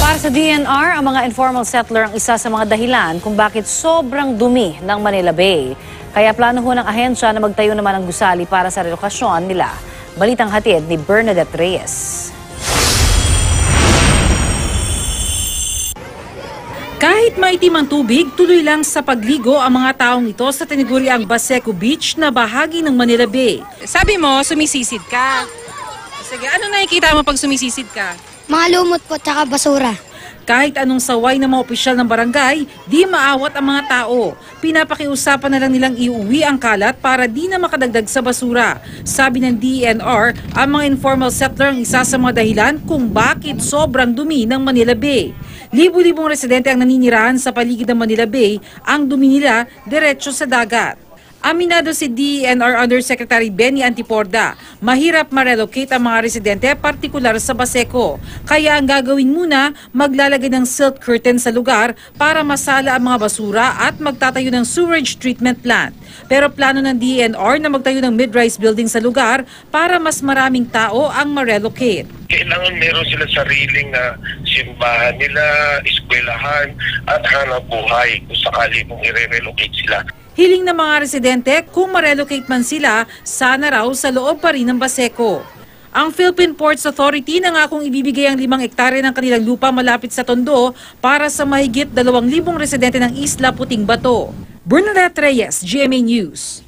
Para sa DNR, ang mga informal settler ang isa sa mga dahilan kung bakit sobrang dumi ng Manila Bay. Kaya plano ho ng ahensya na magtayo naman ng gusali para sa relokasyon nila. Balitang hatid ni Bernadette Reyes. Kahit maitim ang tubig, tuloy lang sa pagligo ang mga taong ito sa tinaguriang Baseco Beach na bahagi ng Manila Bay. Sabi mo, sumisisid ka. Sige, ano nakikita mo pag sumisisid ka? Mga lumot po tsaka basura. Kahit anong saway ng mga opisyal ng barangay, di maawat ang mga tao. Pinapakiusapan na lang nilang iuwi ang kalat para di na makadagdag sa basura. Sabi ng DENR, ang mga informal settler ang isa sa mga dahilan kung bakit sobrang dumi ng Manila Bay. Libu-libong residente ang naninirahan sa paligid ng Manila Bay, ang dumi nila diretso sa dagat. Aminado si DENR Undersecretary Benny Antiporda, mahirap ma-relocate ang mga residente, partikular sa Baseco. Kaya ang gagawin muna, maglalagay ng silt curtain sa lugar para masala ang mga basura at magtatayo ng sewage treatment plant. Pero plano ng DENR na magtayo ng mid-rise building sa lugar para mas maraming tao ang ma-relocate. Kailangan meron sila sariling simbahan nila, eskwelahan at hanap buhay kung sakali kung i-relocate sila. Hiling ng mga residente, kung ma-relocate man sila, sana raw sa loob pa rin ng Baseco. Ang Philippine Ports Authority nangakong ibibigay ang 5 hektarya ng kanilang lupa malapit sa Tondo para sa mahigit 2,000 residente ng Isla Puting Bato. Bernadette Reyes, GMA News.